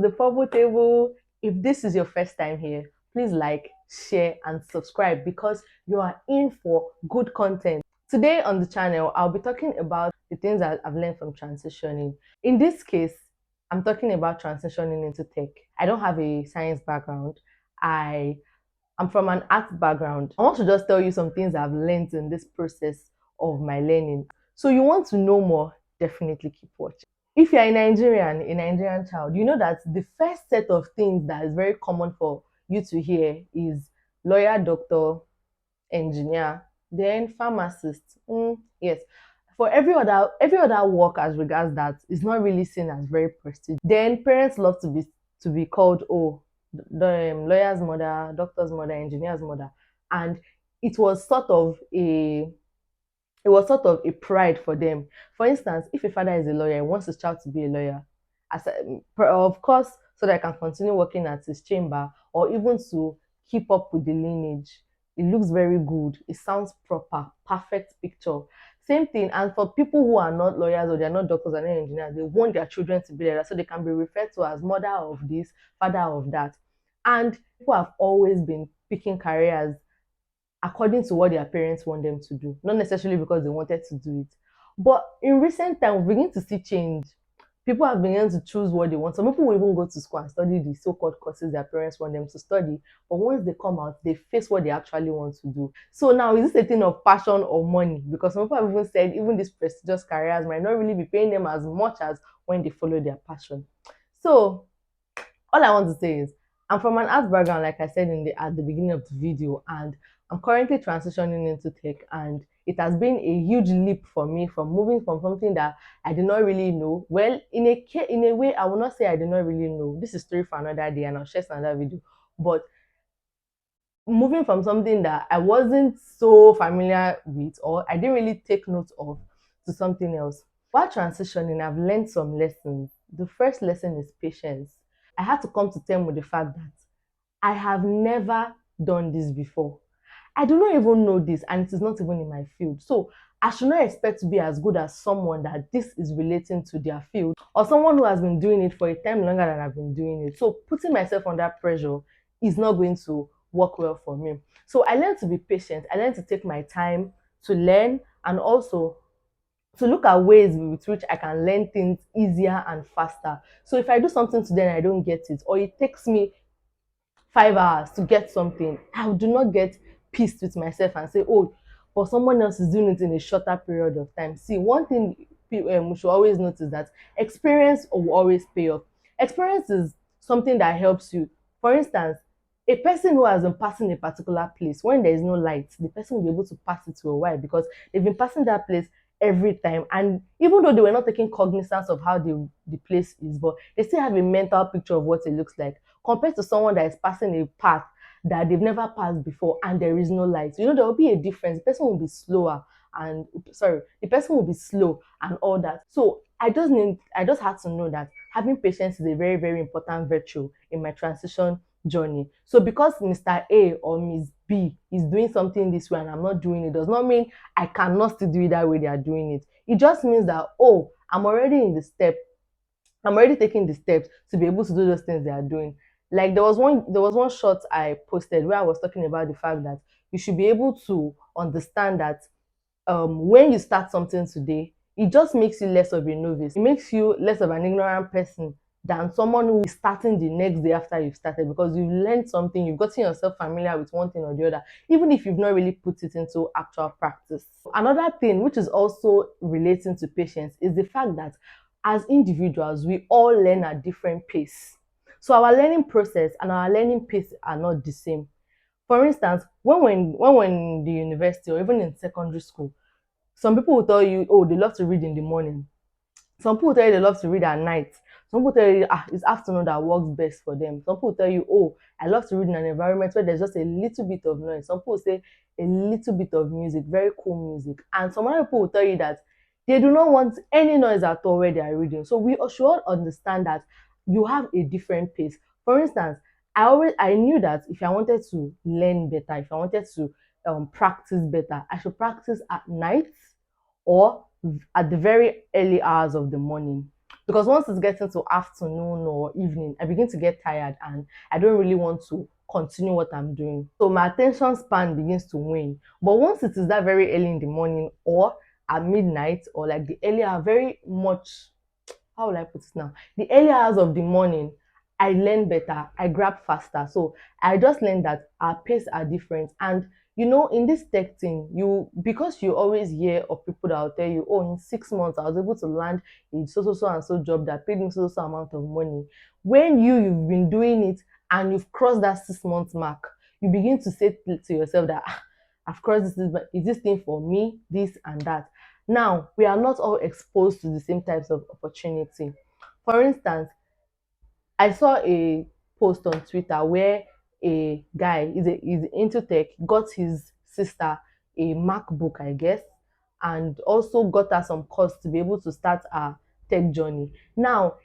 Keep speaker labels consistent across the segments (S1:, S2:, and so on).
S1: to the Purple Table. If this is your first time here, please like, share, and subscribe because you are in for good content. Today on the channel, I'll be talking about the things that I've learned from transitioning. In this case, I'm talking about transitioning into tech. I don't have a science background. I'm from an art background. I want to just tell you some things I've learned in this process of my learning. So you want to know more, definitely keep watching. If you're a Nigerian child, you know that the first set of things that is very common for you to hear is lawyer, doctor, engineer, then pharmacist. Yes. For every other work as regards that is not really seen as very prestigious. Then parents love to be called the lawyer's mother, doctor's mother, engineer's mother, and it was sort of a it was sort of a pride for them. For instance, if a father is a lawyer and wants his child to be a lawyer, of course, so that I can continue working at his chamber or even to keep up with the lineage. It looks very good. It sounds proper, perfect picture. Same thing. And for people who are not lawyers or they're not doctors or not engineers, they want their children to be like that so they can be referred to as mother of this, father of that. And people have always been picking careers according to what their parents want them to do, not necessarily because they wanted to do it. But in recent time, we begin to see change. People have begun to choose what they want. Some people will even go to school and study the so-called courses their parents want them to study. But once they come out, they face what they actually want to do. So now, is this a thing of passion or money? Because some people have even said even these prestigious careers might not really be paying them as much as when they follow their passion. So all I want to say is I'm from an arts background, like I said at the beginning of the video, and I'm currently transitioning into tech, and it has been a huge leap for me from moving from something that I did not really know. Well, in a way, I will not say I did not really know. This is story for another day, and I'll share another video. But moving from something that I wasn't so familiar with or I didn't really take note of to something else. While transitioning, I've learned some lessons. The first lesson is patience. I had to come to terms with the fact that I have never done this before. I do not even know this, and it is not even in my field. So I should not expect to be as good as someone that this is relating to their field or someone who has been doing it for a time longer than I've been doing it. So putting myself under pressure is not going to work well for me. So I learned to be patient. I learned to take my time to learn and also to look at ways with which I can learn things easier and faster. So if I do something today and I don't get it, or it takes me 5 hours to get something, I do not get pissed with myself and say, oh, but someone else is doing it in a shorter period of time. See, one thing we should always notice that experience will always pay off. Experience is something that helps you. For instance, a person who has been passing a particular place, when there is no light, the person will be able to pass it to a while because they've been passing that place every time. And even though they were not taking cognizance of how the place is, but they still have a mental picture of what it looks like compared to someone that is passing a path that they've never passed before and there is no light. You know, there will be a difference. The person will be slower and the person will be slow and all that. So I just had to know that having patience is a very, very important virtue in my transition journey. So because Mr. A or Miss B is doing something this way and I'm not doing it, does not mean I cannot still do it that way they are doing it. It just means that, oh, I'm already in the step. I'm already taking the steps to be able to do those things they are doing. Like there was one shot I posted where I was talking about the fact that you should be able to understand that when you start something today, it just makes you less of a novice. It makes you less of an ignorant person than someone who is starting the next day after you've started because you've learned something, you've gotten yourself familiar with one thing or the other, even if you've not really put it into actual practice. Another thing, which is also relating to patience, is the fact that as individuals, we all learn at different pace. So our learning process and our learning pace are not the same. For instance, when we're in the university or even in secondary school, some people will tell you, oh, they love to read in the morning. Some people tell you they love to read at night. Some people tell you, it's afternoon that works best for them. Some people tell you, oh, I love to read in an environment where there's just a little bit of noise. Some people say a little bit of music, very cool music. And some other people will tell you that they do not want any noise at all where they are reading. So we should all understand that you have a different pace. For instance, I knew that if I wanted to learn better, if I wanted to practice better, I should practice at night or at the very early hours of the morning. because once it's getting to afternoon or evening, I begin to get tired and I don't really want to continue what I'm doing. So my attention span begins to wane. But once it is that very early in the morning or at midnight or like the earlier, very much, how will I put it now? The early hours of the morning, I learn better, I grab faster. So I just learned that our pace are different. And in this tech thing, because you always hear of people that will tell you, oh, in 6 months I was able to land a so and so job that paid me so amount of money. When you've been doing it and you've crossed that 6 months mark, you begin to say to yourself that I've crossed this, but is this thing for me, this and that. Now, we are not all exposed to the same types of opportunity. For instance, I saw a post on Twitter where a guy is into tech, got his sister a MacBook, I guess, and also got her some course to be able to start her tech journey. Now,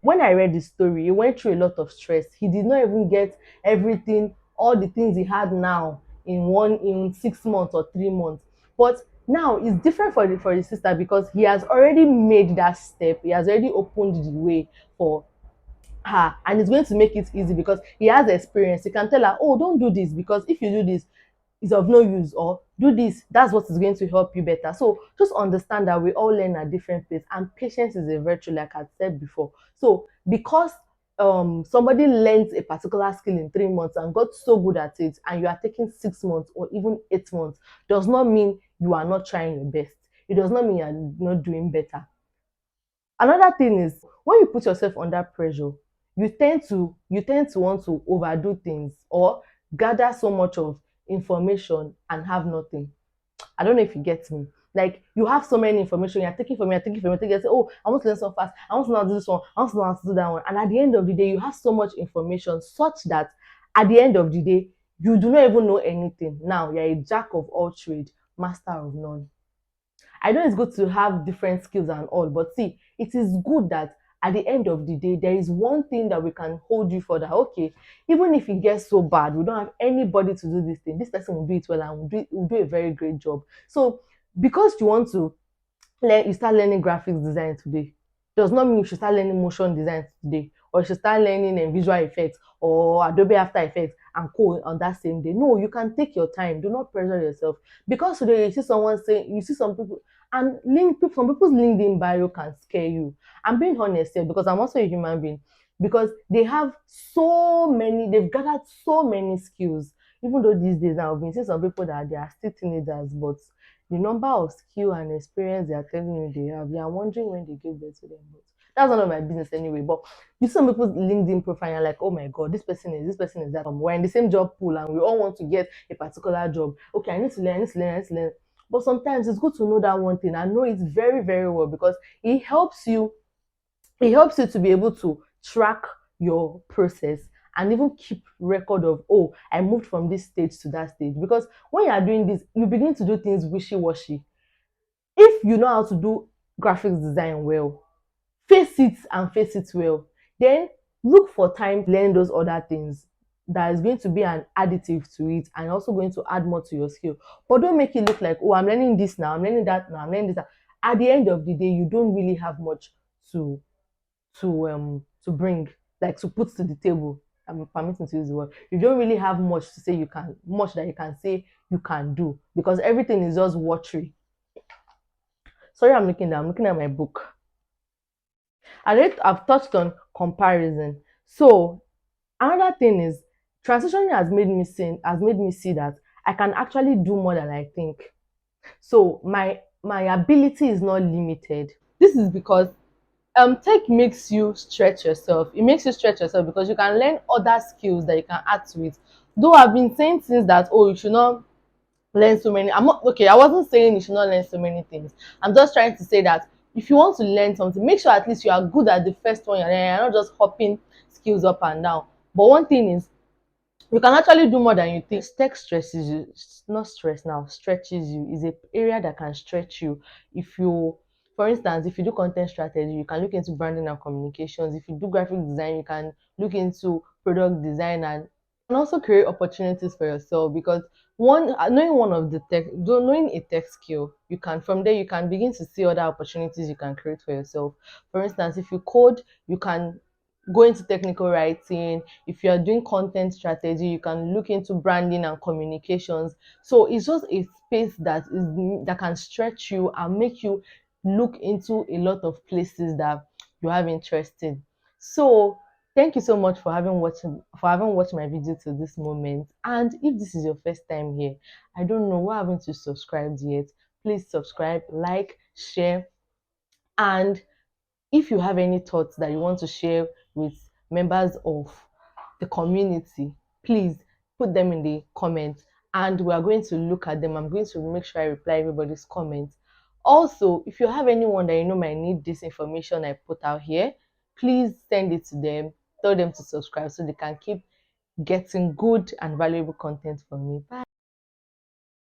S1: when I read the story, he went through a lot of stress. He did not even get everything, all the things he had now in 6 months or 3 months. But now it's different for his sister because he has already made that step. He has already opened the way for her, and it's going to make it easy because he has experience. He can tell her, oh, don't do this because if you do this, it's of no use, or do this, that's what is going to help you better. So just understand that we all learn at different pace, and patience is a virtue, like I said before. So because somebody learns a particular skill in 3 months and got so good at it, and you are taking 6 months or even 8 months, does not mean you are not trying your best. It does not mean you are not doing better. Another thing is, when you put yourself under pressure, you tend to want to overdo things or gather so much of information and have nothing. I don't know if you get me. Like, you have so many information, you're taking from me, you're taking from me, you say, oh, I want to learn so fast, I want to know how to do this one, I want to know how to do that one. And at the end of the day, you have so much information such that at the end of the day, you do not even know anything. Now you're a jack of all trade, master of none. I know it's good to have different skills and all, but see, it is good that at the end of the day, there is one thing that we can hold you for, that okay, even if it gets so bad, we don't have anybody to do this thing. This person will do it well and will do a very great job. So because you want to you start learning graphics design today, does not mean you should start learning motion design today, or you should start learning visual effects or Adobe After Effects and co on that same day. No, you can take your time. Do not pressure yourself, because today you see someone saying, you see some people, and some people's LinkedIn bio can scare you. I'm being honest here because I'm also a human being, because they've gathered so many skills. Even though these days I've been seeing some people that they are still teenagers, but the number of skill and experience they are telling you they have, you are wondering when they gave birth to them. But that's none of my business anyway. But you see some people's LinkedIn profile, you're like, oh my god, this person is that. We're in the same job pool and we all want to get a particular job. Okay, I need to learn, I need to learn, I need to learn. But sometimes it's good to know that one thing. I know it very, very well because it helps you it helps you to be able to track your process and even keep record of, oh, I moved from this stage to that stage. Because when you are doing this, you begin to do things wishy-washy. If you know how to do graphics design well, face it well, then look for time to learn those other things that is going to be an additive to it and also going to add more to your skill. But don't make it look like, oh, I'm learning this now, I'm learning that now, I'm learning this now. At the end of the day, you don't really have much to to bring, like to put to the table. I'm permitting to use the word. You don't really have much to say, much that you can say you can do, because everything is just watery. Sorry, I'm looking at my book. I've touched on comparison. So another thing is, transitioning has made me see that I can actually do more than I think. So my ability is not limited. This is because tech makes you stretch yourself. It makes you stretch yourself because you can learn other skills that you can add to it. Though I've been saying things that, oh, you should not learn so many. I'm not okay. I wasn't saying you should not learn so many things. I'm just trying to say that if you want to learn something, make sure at least you are good at the first one you're learning. You're not just hopping skills up and down. But one thing is, you can actually do more than you think. Tech stresses you, not stress now, stretches you. Is a area that can stretch you. If you, for instance, if you do content strategy, you can look into branding and communications. If you do graphic design, you can look into product design and And also create opportunities for yourself, because knowing a tech skill, you can from there you can begin to see other opportunities you can create for yourself. For instance, if you code, you can go into technical writing. If you are doing content strategy, you can look into branding and communications. So it's just a space that can stretch you and make you look into a lot of places that you have interest in. So thank you so much for having watched my video to this moment. And if this is your first time here, I don't know, why haven't you subscribed yet? Please subscribe, like, share, and if you have any thoughts that you want to share with members of the community, please put them in the comments and we are going to look at them. I'm going to make sure I reply everybody's comments. Also, if you have anyone that you know might need this information I put out here, please send it to them. Tell them to subscribe so they can keep getting good and valuable content from me. Bye.